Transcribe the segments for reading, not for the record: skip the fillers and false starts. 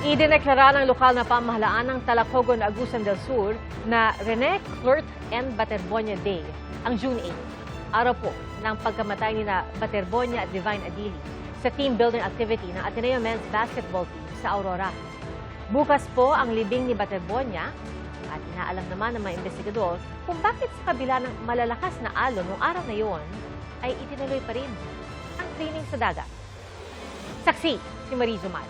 Idineklara ng lokal na pamahalaan ng Talacogon, Agusan del Sur na Rene Clert and Baterbonia Day ang June 8. Araw po ng pagkamatay ni na Baterbonia at Divine Adili sa team building activity ng Ateneo Men's Basketball Team sa Aurora. Bukas po ang libing ni Baterbonia at inaalam naman ng mga investigador kung bakit sa kabila ng malalakas na alon noong araw na yon ay itinuloy pa rin ang training sa dagat. Saksi si Mariz Umal.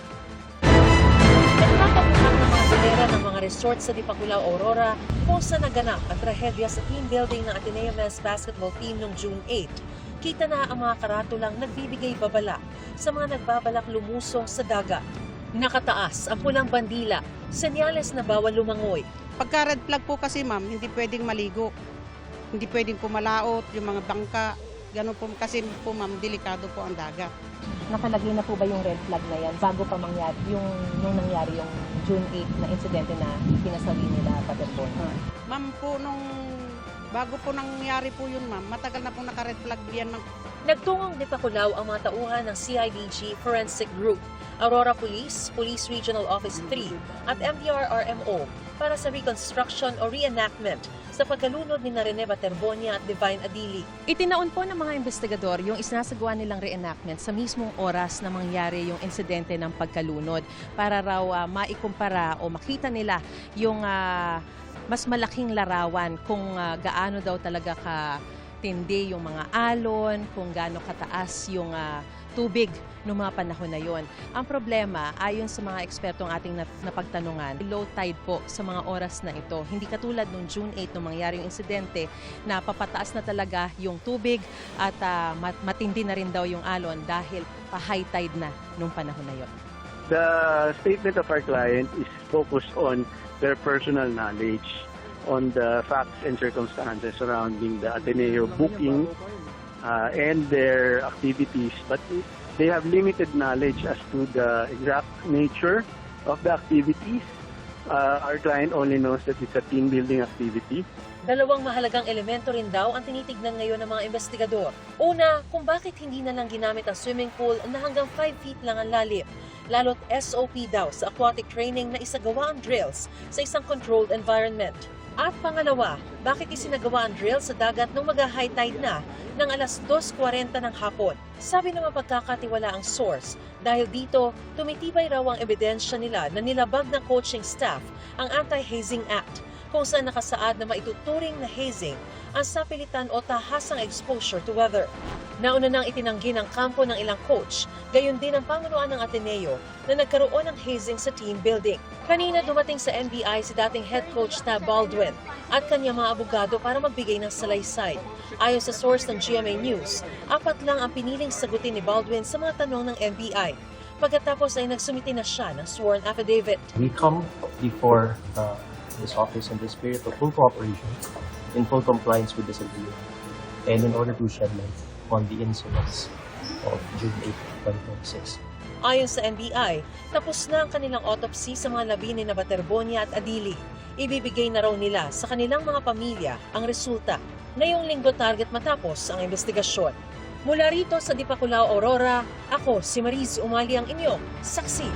Nagpapabukan ng mga bandera ng mga resort sa Dipakulaw, Aurora kung saan naganap ang trahedya sa team building ng Ateneo Men's Basketball Team noong June 8. Kita na ang mga karatulang nagbibigay babala sa mga nagbabalak lumusong sa dagat. Nakataas ang pulang bandila, senyales na bawal lumangoy. Pagka red flag po kasi ma'am, hindi pwedeng maligo. Hindi pwedeng pumalaot, yung mga bangka. Ganun po kasi po ma'am, delikado po ang dagat. Nakalagay na po ba yung red flag na yan bago pa mangyari nung nangyari yung June 8 na insidente na pinasawi nila Baterbonia? Ma'am po bago po nangyari po yun ma'am, matagal na po naka-red flag yan ma'am. Nagtungong Dipakulaw ang mga tauhan ng CIDG Forensic Group, Aurora Police, Police Regional Office 3 at MDR-RMO para sa reconstruction o reenactment sa pagkalunod ni Rene Baterbonia at Divine Adili. Itinaon po ng mga investigador yung isinasagawa nilang reenactment sa mismong oras na mangyari yung insidente ng pagkalunod para raw maikumpara o makita nila yung mas malaking larawan kung gaano daw talaga katindi yung mga alon, kung gaano kataas yung tubig noong mga panahon na yon. Ang problema, ayon sa mga ekspertong ating napagtanungan, low tide po sa mga oras na ito. Hindi katulad noong June 8 nung mangyari yung insidente na papataas na talaga yung tubig at matindi na rin daw yung alon dahil pa-high tide na noong panahon na yon. The statement of our client is focused on their personal knowledge on the facts and circumstances surrounding the Ateneo booking and their activities, but they have limited knowledge as to the exact nature of the activities. Our client only knows that it's a team building activity. Dalawang mahalagang elemento rin daw ang tinitignan ngayon ng mga investigador. Una, kung bakit hindi na lang ginamit ang swimming pool na hanggang 5 feet lang ang lalim. Lalo't SOP daw sa aquatic training na isagawa ang drills sa isang controlled environment. At pangalawa, bakit isinagawa ang drill sa dagat nung mag-high tide na ng alas 2:40 ng hapon? Sabi ng mapagkakatiwala ang source, dahil dito, tumitibay raw ang ebidensya nila na nilabag ng coaching staff ang Anti-Hazing Act, kung saan nakasaad na maituturing na hazing ang sapilitan o tahasang exposure to weather. Nauna nang itinanggi ng kampo ng ilang coach, gayon din ang pamunuan ng Ateneo na nagkaroon ng hazing sa team building. Kanina dumating sa NBI si dating head coach na Baldwin at kanyang mga abogado para magbigay ng salaysay. Ayon sa source ng GMA News, 4 lang ang piniling sagutin ni Baldwin sa mga tanong ng NBI. Pagkatapos ay nagsumiti na siya ng sworn affidavit. We come before this office in the spirit of full cooperation, in full compliance with this agreement, and in order to shed light on the incidents of June 8, 2026. Ayon sa NBI, tapos na ang kanilang autopsy sa mga labi ni Baterbonia at Adili. Ibibigay na raw nila sa kanilang mga pamilya ang resulta. Ngayong linggo target matapos ang investigasyon. Mula rito sa Dipakulaw, Aurora, ako si Mariz Umali ang inyong saksi.